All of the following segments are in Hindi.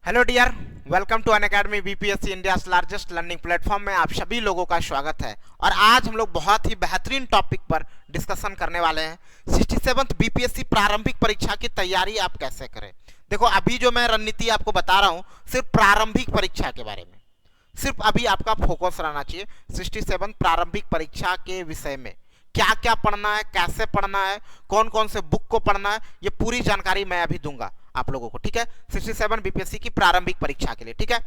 Hello dear, welcome to Unacademy BPSC India largest learning platform में आप सभी लोगों का स्वागत है। और आज हम लोग बहुत ही बेहतरीन टॉपिक पर डिस्कशन करने वाले हैं। 67th बीपीएससी प्रारंभिक परीक्षा की तैयारी आप कैसे करें। देखो, अभी जो मैं रणनीति आपको बता रहा हूं सिर्फ प्रारंभिक परीक्षा के बारे में, सिर्फ अभी आपका फोकस रहना चाहिए 67 प्रारंभिक परीक्षा के विषय में। क्या क्या पढ़ना है, कैसे पढ़ना है, कौन कौन से बुक को पढ़ना है, ये पूरी जानकारी मैं अभी दूंगा आप लोगों को। ठीक है, 67 बीपीएससी की प्रारंभिक परीक्षा के लिए। ठीक है,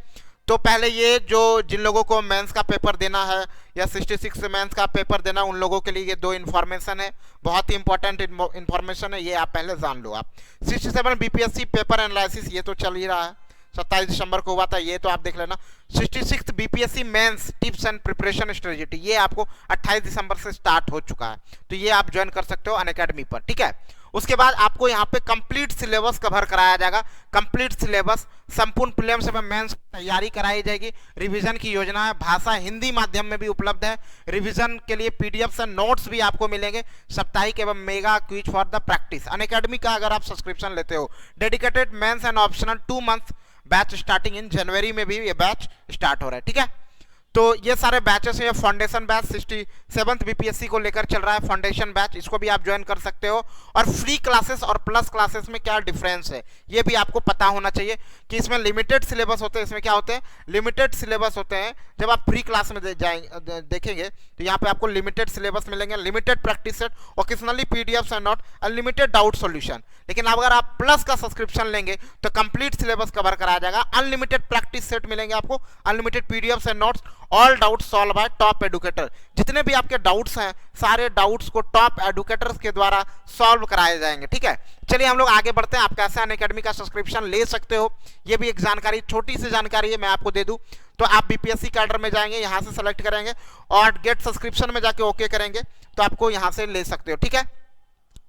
तो पहले ये जो जिन लोगों को मेंस का पेपर देना है या 66 मेंस का पेपर देना है, उन लोगों के लिए ये दो इन्फॉर्मेशन है, बहुत ही इंपॉर्टेंट इन्फॉर्मेशन है, ये आप पहले जान लो। आप 67 बीपीएससी पेपर एनालिसिस ये तो चल ही रहा है, 27 दिसंबर को हुआ था, ये तो आप देख लेना। 66 BPSC mains tips and preparation strategy, ये आपको 28 दिसंबर से स्टार्ट हो चुका है, तो ये आप ज्वाइन कर सकते हो अनअकैडमी पर। ठीक है, उसके बाद आपको यहाँ पे कंप्लीट सिलेबस कवर कराया जाएगा। कंप्लीट सिलेबस, संपूर्ण प्रीलिम्स एवं मेंस तैयारी कराई जाएगी। रिवीजन की योजना है, भाषा हिंदी माध्यम में भी उपलब्ध है। रिवीजन के लिए पीडीएफ एंड नोट्स भी आपको मिलेंगे। साप्ताहिक एवं mega quiz for the practice. Unacademy का अगर आप सब्सक्रिप्शन लेते हो, dedicated mains and optional 2 month batch starting in जनवरी में भी ये बैच स्टार्ट हो रहा है। ठीक है, तो ये सारे बैचेस हैं। फाउंडेशन बैच 67th बीपीएससी को लेकर चल रहा है, फाउंडेशन बैच, इसको भी आप ज्वाइन कर सकते हो। और फ्री क्लासेस और प्लस क्लासेस में क्या डिफरेंस है ये भी आपको पता होना चाहिए कि इसमें लिमिटेड सिलेबस होते हैं। इसमें क्या होते हैं, लिमिटेड सिलेबस होते हैं। जब आप फ्री क्लास में देखेंगे तो यहाँ पे आपको लिमिटेड सिलेबस मिलेंगे, limited practice set, occasionally PDF and note, unlimited doubt solution. लेकिन अगर आप प्लस का सब्सक्रिप्शन लेंगे तो कंप्लीट सिलेबस कवर कराया जाएगा, अनलिमिटेड प्रैक्टिस सेट मिलेंगे आपको, unlimited PDF and notes, all doubt solve by top educator. जितने भी आपके डाउट्स हैं सारे डाउट्स को टॉप एडुकेटर्स के द्वारा सॉल्व कराए जाएंगे। ठीक है, चलिए हम लोग आगे बढ़ते हैं। आप कैसे अनअकैडमी का सब्सक्रिप्शन ले सकते हो, ये भी एक जानकारी, छोटी सी जानकारी है, मैं आपको दे दूं। तो आप बीपीएससी कैडर में जाएंगे, यहां से सेलेक्ट करेंगे और गेट सब्सक्रिप्शन में जाके ओके करेंगे तो आपको यहां से ले सकते हो। ठीक है,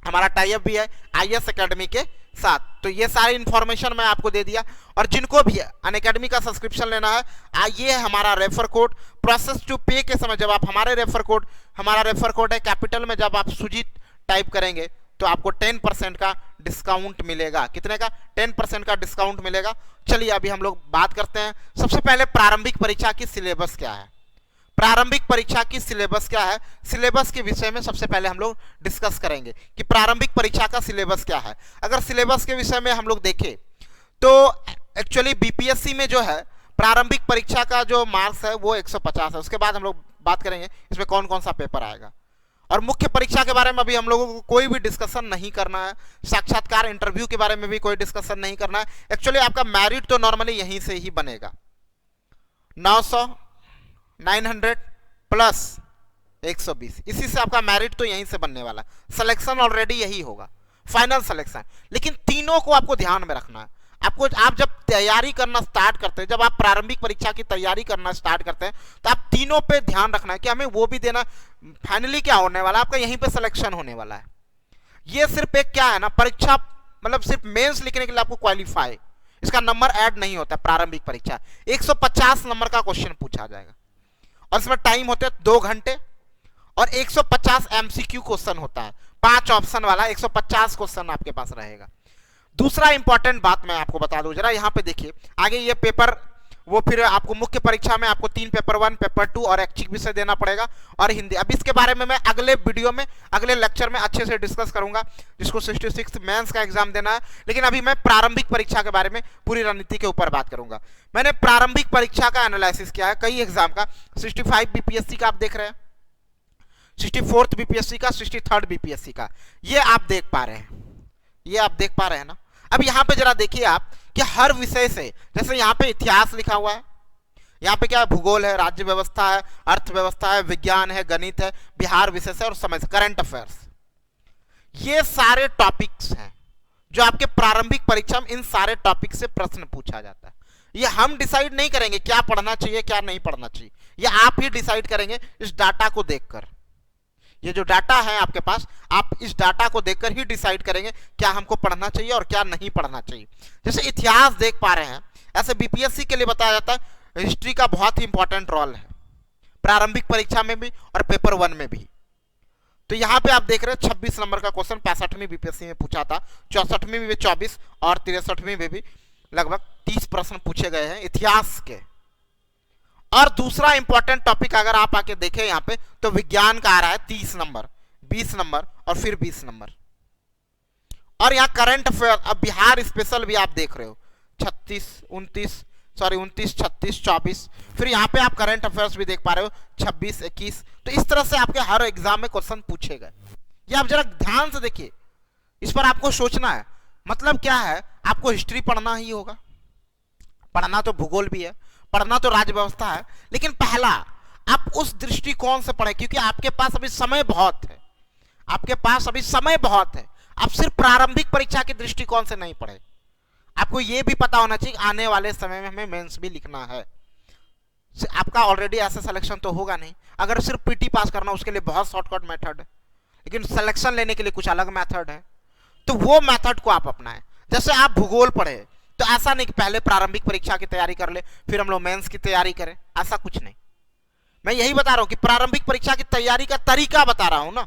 हमारा टाई अप भी है आईएएस एकेडमी के साथ। तो ये सारी इंफॉर्मेशन मैं आपको दे दिया। और जिनको भी अनअकैडमी का सब्सक्रिप्शन लेना है, ये हमारा रेफर कोड। प्रोसेस टू पे के समय जब आप हमारा रेफर कोड है कैपिटल में, जब आप सुजीत टाइप करेंगे तो आपको 10% का डिस्काउंट मिलेगा। कितने का? 10% का डिस्काउंट मिलेगा। चलिए अभी हम लोग बात करते हैं। सबसे पहले प्रारंभिक परीक्षा की सिलेबस क्या है, प्रारंभिक परीक्षा की सिलेबस क्या है, सिलेबस के विषय में सबसे पहले हम लोग डिस्कस करेंगे कि प्रारंभिक परीक्षा का सिलेबस क्या है। अगर सिलेबस के विषय में हम लोग देखें तो एक्चुअली बीपीएससी में जो है प्रारंभिक परीक्षा का जो मार्क्स है वो 150 है। उसके बाद हम लोग बात करेंगे इसमें कौन कौन सा पेपर आएगा। और मुख्य परीक्षा के बारे में अभी हम लोगों को कोई भी डिस्कशन नहीं करना है, साक्षात्कार इंटरव्यू के बारे में भी कोई डिस्कशन नहीं करना है। एक्चुअली आपका मैरिट तो नॉर्मली यहीं से ही बनेगा, 900 900 प्लस 120, इसी से आपका मैरिट तो यहीं से बनने वाला। सिलेक्शन ऑलरेडी यही होगा, फाइनल सिलेक्शन। लेकिन तीनों को आपको ध्यान में रखना है। आप जब तैयारी करना स्टार्ट करते हैं, जब आप प्रारंभिक परीक्षा की तैयारी करना स्टार्ट करते हैं तो आप तीनों पे ध्यान रखना है कि हमें वो भी देना। फाइनली क्या होने वाला है, आपका यहीं पे सिलेक्शन होने वाला है। ये सिर्फ एक क्या है ना, परीक्षा मतलब सिर्फ मेंस लिखने के लिए आपको क्वालिफाई, इसका नंबर ऐड नहीं होता। प्रारंभिक परीक्षा 150 नंबर का क्वेश्चन पूछा जाएगा और इसमें टाइम होते हैं 2 घंटे और 150 एमसीक्यू क्वेश्चन होता है, 5 ऑप्शन वाला 150 क्वेश्चन आपके पास रहेगा। दूसरा इंपॉर्टेंट बात मैं आपको बता दूं, जरा यहां पे देखिए आगे ये पेपर, वो फिर आपको मुख्य परीक्षा में आपको 3 पेपर 1, पेपर 2 और ऐच्छिक विषय देना पड़ेगा और हिंदी। अब इसके बारे में मैं अगले वीडियो में, अगले लेक्चर में अच्छे से डिस्कस करूंगा, जिसको 66 मेंस का एग्जाम देना है। लेकिन अभी मैं प्रारंभिक परीक्षा के बारे में पूरी रणनीति के ऊपर बात करूंगा। मैंने प्रारंभिक परीक्षा का एनालिसिस किया है कई एग्जाम का। 65 बीपीएससी का आप देख रहे हैं, 64th बीपीएससी का, 63rd बीपीएससी का, ये आप देख पा रहे हैं, ये आप देख पा रहे हैं ना। अब यहां पे जरा देखिए आप कि हर विषय से, जैसे यहां पे इतिहास लिखा हुआ है, यहां पे क्या है, भूगोल है, राज्य व्यवस्था है, अर्थव्यवस्था है, विज्ञान है, गणित है, बिहार विषय से और समय, करंट अफेयर्स, ये सारे टॉपिक्स हैं जो आपके प्रारंभिक परीक्षा में इन सारे टॉपिक से प्रश्न पूछा जाता है। ये हम डिसाइड नहीं करेंगे क्या पढ़ना चाहिए क्या नहीं पढ़ना चाहिए, ये आप ही डिसाइड करेंगे इस डाटा को देखकर। ये जो डाटा है आपके पास, आप इस डाटा को देखकर ही डिसाइड करेंगे क्या हमको पढ़ना चाहिए और क्या नहीं पढ़ना चाहिए। जैसे इतिहास देख पा रहे हैं, ऐसे बीपीएससी के लिए बताया जाता है हिस्ट्री का बहुत ही इंपॉर्टेंट रोल है, प्रारंभिक परीक्षा में भी और पेपर 1 में भी। तो यहां पे आप देख रहे हैं 26 नंबर का क्वेश्चन 65वीं बीपीएससी में पूछा था, 64वीं में 24 और 63वीं में भी लगभग 30 प्रश्न पूछे गए हैं इतिहास के। और दूसरा इंपॉर्टेंट टॉपिक अगर आप आके देखें यहाँ पे तो विज्ञान का आ रहा है 30 नंबर, 20 नंबर और फिर 20 नंबर। और यहाँ करंट अफेयर, अब बिहार स्पेशल भी आप देख रहे हो 36, 29, सॉरी 29, 36, 24, फिर यहाँ पे आप करंट अफेयर्स भी देख पा रहे हो 26, 21। तो इस तरह से आपके हर एग्जाम में क्वेश्चन पूछे गए। ये आप जरा ध्यान से देखिए, इस पर आपको सोचना है। मतलब क्या है, आपको हिस्ट्री पढ़ना ही होगा, पढ़ना तो भूगोल भी है, पढ़ना तो राज्य व्यवस्था है, लेकिन पहला आप उस दृष्टिकोण से पढ़ें, क्योंकि आपके पास अभी समय बहुत है, आपके पास अभी समय बहुत है। आप सिर्फ प्रारंभिक परीक्षा के दृष्टिकोण से नहीं पढ़े, आपको यह भी पता होना चाहिए आने वाले समय में हमें मेंस भी लिखना है। आपका ऑलरेडी ऐसा सिलेक्शन तो होगा नहीं, अगर सिर्फ पीटी पास करना उसके लिए बहुत शॉर्टकट मेथड है, लेकिन सिलेक्शन लेने के लिए कुछ अलग मेथड है, तो वो मेथड को आप अपनाएं। जैसे आप भूगोल पढ़े तो ऐसा नहीं कि पहले प्रारंभिक परीक्षा की तैयारी कर ले फिर हम लोग मेंस की तैयारी करें, ऐसा कुछ नहीं। मैं यही बता रहा हूं कि प्रारंभिक परीक्षा की तैयारी का तरीका बता रहा हूं ना,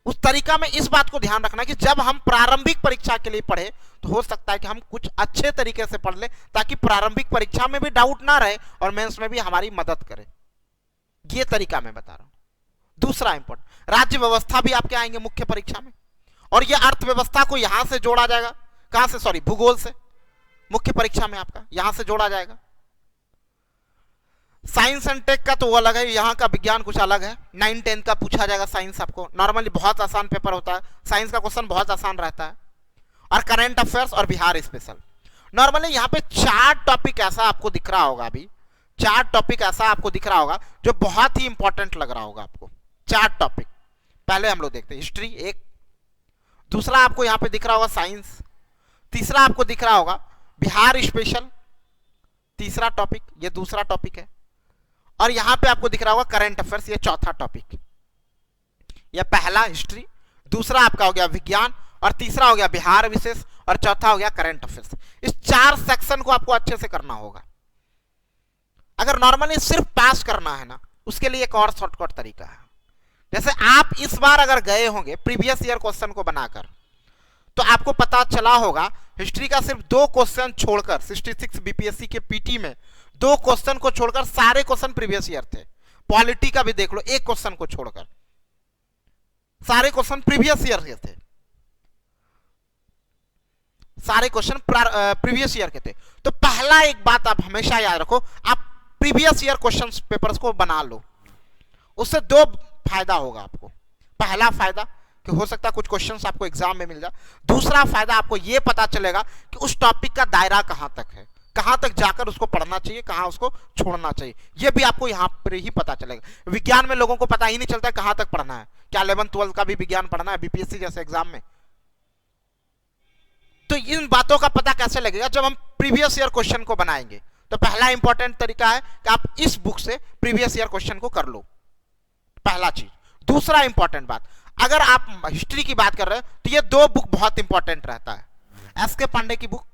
उस तरीका में इस बात को ध्यान रखना कि जब हम प्रारंभिक परीक्षा के लिए पढ़े तो हो सकता है कि हम कुछ अच्छे तरीके से पढ़ ले, ताकि प्रारंभिक परीक्षा में भी डाउट ना रहे और मेंस में भी हमारी मदद करे। ये तरीका मैं बता रहा हूं। दूसरा इंपॉर्टेंट, राज्य व्यवस्था भी आपके आएंगे मुख्य परीक्षा में, और ये अर्थव्यवस्था को यहां से जोड़ा जाएगा, कहां से, सॉरी भूगोल से, मुख्य परीक्षा में आपका यहां से जोड़ा जाएगा। साइंस एंड टेक का तो वो अलग है, यहाँ का विज्ञान कुछ अलग है। 9, 10 का पूछा जाएगा साइंस, आपको नॉर्मली बहुत आसान पेपर होता है, साइंस का क्वेश्चन बहुत आसान रहता है। और करंट अफेयर्स और बिहार स्पेशल, नॉर्मली यहाँ पे 4 टॉपिक ऐसा आपको दिख रहा होगा, अभी 4 टॉपिक ऐसा आपको दिख रहा होगा जो बहुत ही इंपॉर्टेंट लग रहा होगा आपको। 4 टॉपिक पहले हम लोग देखते हैं। हिस्ट्री एक, दूसरा आपको यहाँ पे दिख रहा होगा साइंस, तीसरा आपको दिख रहा होगा बिहार स्पेशल, तीसरा टॉपिक, ये दूसरा टॉपिक है। और यहां पे आपको दिख रहा होगा करंट अफेयर्स, ये चौथा टॉपिक। ये पहला हिस्ट्री, दूसरा आपका हो गया विज्ञान, और तीसरा हो गया बिहार विशेष, और चौथा हो गया करंट अफेयर्स। इस 4 सेक्शन को आपको अच्छे से करना होगा। अगर नॉर्मली सिर्फ पास करना है ना, उसके लिए एक और शॉर्टकट तरीका है। जैसे आप इस बार अगर गए होंगे प्रीवियस ईयर क्वेश्चन को बनाकर, तो आपको पता चला होगा हिस्ट्री का सिर्फ 2 क्वेश्चन छोड़कर, 66 बीपीएससी के पीटी में 2 क्वेश्चन को छोड़कर सारे क्वेश्चन प्रीवियस ईयर थे। पॉलिटी का भी देख लो, 1 क्वेश्चन को छोड़कर सारे क्वेश्चन प्रीवियस ईयर के थे, सारे क्वेश्चन प्रीवियस ईयर के थे। तो पहला एक बात आप हमेशा याद रखो, आप प्रीवियस ईयर क्वेश्चन पेपर्स को बना लो, उससे 2 फायदा होगा आपको। पहला फायदा कि हो सकता है कुछ क्वेश्चंस आपको एग्जाम में मिल जाए, दूसरा फायदा आपको यह पता चलेगा कि उस टॉपिक का दायरा कहां तक है, कहां तक जाकर उसको पढ़ना चाहिए, कहां उसको छोड़ना चाहिए, यह भी आपको यहां पर ही पता चलेगा। विज्ञान में लोगों को पता ही नहीं चलता कहां तक पढ़ना है, क्या 11th 12th का भी विज्ञान पढ़ना है बीपीएससी जैसे एग्जाम में। तो इन बातों का पता कैसे लगेगा, जब हम प्रीवियस ईयर क्वेश्चन को बनाएंगे। तो पहला इंपॉर्टेंट तरीका है कि आप इस बुक से प्रीवियस ईयर क्वेश्चन को कर लो, पहला चीज। दूसरा इंपॉर्टेंट बात, अगर आप हिस्ट्री की बात कर रहे हैं तो ये 2 बुक बहुत इंपॉर्टेंट रहता है। एसके पांडे की बुक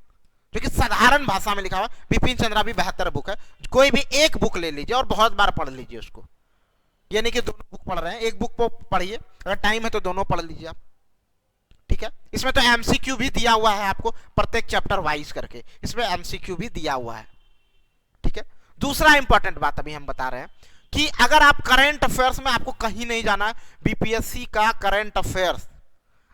जो कि साधारण भाषा में लिखा हुआ, बिपिन चंद्रा भी बेहतर बुक है। कोई भी एक बुक ले लीजिए और बहुत बार पढ़ लीजिए उसको, ये नहीं कि दोनों बुक पढ़ रहे हैं, एक बुक को पढ़िए, अगर टाइम है तो दोनों पढ़ लीजिए आप, ठीक है। इसमें तो एमसीक्यू भी दिया हुआ है आपको प्रत्येक चैप्टर वाइज करके, इसमें एमसीक्यू भी दिया हुआ है, ठीक है। दूसरा इंपॉर्टेंट बात अभी हम बता रहे हैं कि अगर आप करंट अफेयर्स में, आपको कहीं नहीं जाना है, बीपीएससी का करंट अफेयर्स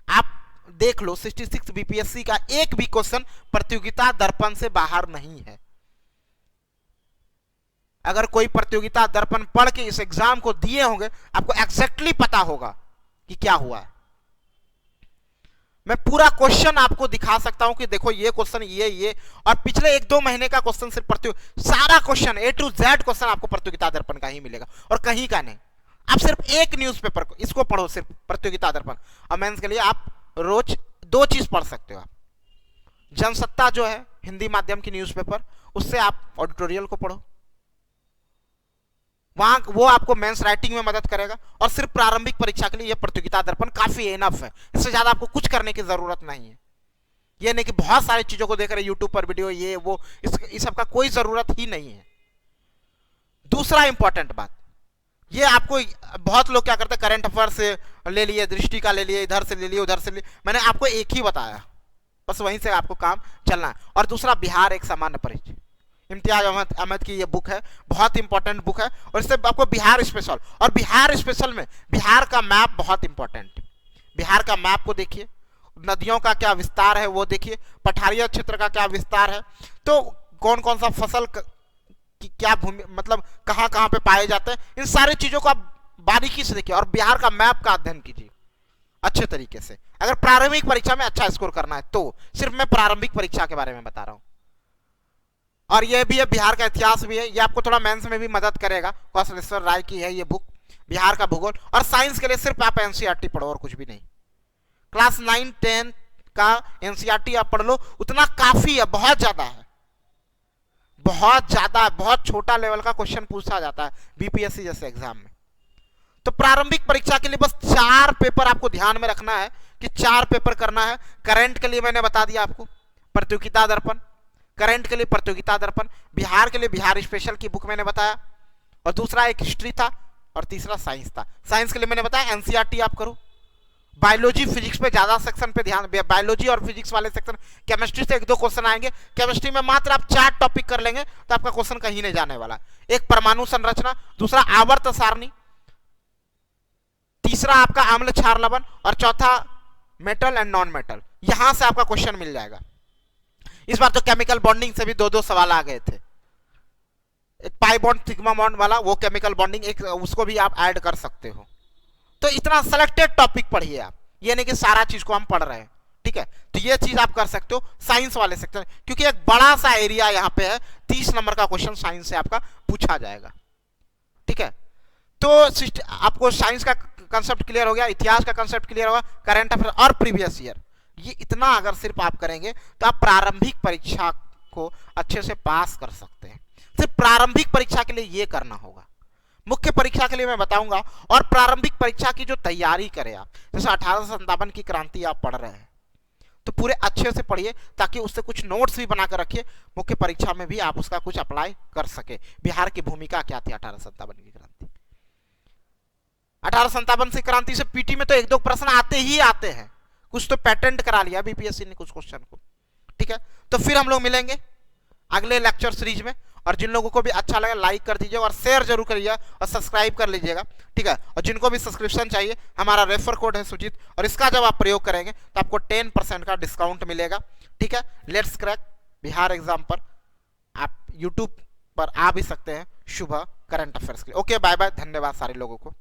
आप देख लो, 66 बीपीएससी का एक भी क्वेश्चन प्रतियोगिता दर्पण से बाहर नहीं है। अगर कोई प्रतियोगिता दर्पण पढ़ के इस एग्जाम को दिए होंगे, आपको एग्जैक्टली पता होगा कि क्या हुआ है। मैं पूरा क्वेश्चन आपको दिखा सकता हूं कि देखो ये क्वेश्चन, ये और पिछले 1-2 महीने का क्वेश्चन, सिर्फ सारा question A to Z question आपको प्रतियोगिता दर्पण का ही मिलेगा और कहीं का नहीं। आप सिर्फ एक न्यूज़पेपर को इसको पढ़ो, सिर्फ प्रतियोगिता दर्पण। और मेंस के लिए आप रोज 2 चीज पढ़ सकते हो। आप जनसत्ता जो है हिंदी माध्यम की न्यूज़पेपर, उससे आप ऑडिटोरियल को पढ़ो, वहां वो आपको मेंस राइटिंग में मदद करेगा। और सिर्फ प्रारंभिक परीक्षा के लिए यह प्रतियोगिता दर्पण काफी इनफ है, इससे ज्यादा आपको कुछ करने की जरूरत नहीं है। ये नहीं कि बहुत सारी चीजों को देख रहे यूट्यूब पर वीडियो, ये वो, इस सब का कोई जरूरत ही नहीं है। दूसरा इंपॉर्टेंट बात, ये आपको बहुत लोग क्या करते हैं, करंट अफेयर से ले लिए, दृष्टि का ले लिए, इधर से ले लिए, उधर से ले लिए। मैंने आपको एक ही बताया, बस वहीं से आपको काम चलना है। और दूसरा बिहार एक सामान्य परिचय, इम्तियाज अहमद की ये बुक है, बहुत इंपॉर्टेंट बुक है। और इससे आपको बिहार स्पेशल, और बिहार स्पेशल में बिहार का मैप बहुत इंपॉर्टेंट है। बिहार का मैप को देखिए, नदियों का क्या विस्तार है वो देखिए, पठारिया क्षेत्र का क्या विस्तार है, तो कौन कौन सा फसल क्या भूमि मतलब कहाँ कहाँ पे पाए जाते हैं, इन सारी चीजों को आप बारीकी से देखिए और बिहार का मैप का अध्ययन कीजिए अच्छे तरीके से। अगर प्रारंभिक परीक्षा में अच्छा स्कोर करना है तो, सिर्फ मैं प्रारंभिक परीक्षा के बारे में बता रहा हूं। और ये भी है, बिहार का इतिहास भी है, ये आपको थोड़ा मेंस में भी मदद करेगा। कौशलेश्वर राय की है ये बुक, बिहार का भूगोल। और साइंस के लिए सिर्फ आप एनसीईआरटी पढ़ो और कुछ भी नहीं। क्लास 9 10 का एनसीईआरटी आप पढ़ लो, उतना काफी है, बहुत ज्यादा है, बहुत ज्यादा, बहुत छोटा लेवल का क्वेश्चन पूछा जाता है बीपीएससी जैसे एग्जाम में। तो प्रारंभिक परीक्षा के लिए बस 4 पेपर आपको ध्यान में रखना है कि 4 पेपर करना है। करंट के लिए मैंने बता दिया आपको, प्रतियोगिता दर्पण, करंट के लिए प्रतियोगिता दर्पण, बिहार के लिए बिहार स्पेशल की बुक मैंने बताया, और दूसरा एक हिस्ट्री था, और तीसरा साइंस था। साइंस के लिए मैंने बताया एनसीईआरटी आप करो। बायोलॉजी फिजिक्स पे ज्यादा सेक्शन पे ध्यान, बायोलॉजी और फिजिक्स वाले सेक्शन, केमिस्ट्री से 1-2 क्वेश्चन आएंगे। केमिस्ट्री में मात्र आप 4 टॉपिक कर लेंगे तो आपका क्वेश्चन कहीं नहीं जाने वाला। एक परमाणु संरचना, दूसरा आवर्त सारणी, तीसरा आपका आम्ल क्षार लवण, और चौथा मेटल एंड नॉन मेटल। यहां से आपका क्वेश्चन मिल जाएगा। इस बार तो केमिकल बॉन्डिंग से भी 2-2 सवाल आ गए थे। एक पाई बॉन्ड सिग्मा बॉन्ड वाला, वो केमिकल बॉन्डिंग एक, उसको भी आप ऐड कर सकते हो। तो इतना सेलेक्टेड टॉपिक पढ़िए आप, ये नहीं कि सारा चीज को हम पढ़ रहे हैं, ठीक है। तो ये चीज आप कर सकते हो साइंस वाले सेक्टर, क्योंकि एक बड़ा सा एरिया यहाँ पे है। 30 नंबर का क्वेश्चन साइंस से आपका पूछा जाएगा, ठीक है। तो आपको साइंस का कंसेप्ट क्लियर हो गया, इतिहास का कंसेप्ट क्लियर होगा, करंट अफेयर और प्रीवियस ईयर, ये इतना अगर सिर्फ आप करेंगे तो आप प्रारंभिक परीक्षा को अच्छे से पास कर सकते हैं। सिर्फ प्रारंभिक परीक्षा के लिए ये करना होगा। मुख्य परीक्षा के लिए मैं बताऊंगा, और प्रारंभिक परीक्षा की जो तैयारी करें आप, जैसे 1857 की क्रांति आप पढ़ रहे हैं तो पूरे अच्छे से पढ़िए, ताकि उससे कुछ नोट्स भी बनाकर रखिए, मुख्य परीक्षा में भी आप उसका कुछ अप्लाई कर सके। बिहार की भूमिका क्या थी 1857 की क्रांति, 1857 से क्रांति से पीटी में तो 1-2 प्रश्न आते ही आते हैं, कुछ तो पेटेंट करा लिया बीपीएससी ने कुछ क्वेश्चन को, ठीक है। तो फिर हम लोग मिलेंगे अगले लेक्चर सीरीज में, और जिन लोगों को भी अच्छा लगे लाइक कर दीजिएगा और शेयर जरूर करिएगा और सब्सक्राइब कर लीजिएगा, ठीक है। और जिनको भी सब्सक्रिप्शन चाहिए, हमारा रेफर कोड है सुजीत, और इसका जब आप प्रयोग करेंगे तो आपको 10% का डिस्काउंट मिलेगा, ठीक है। लेट्स क्रैक बिहार एग्जाम पर आप यूट्यूब पर आ भी सकते हैं सुबह करंट अफेयर्स के लिए। ओके, बाय बाय, धन्यवाद सारे लोगों को।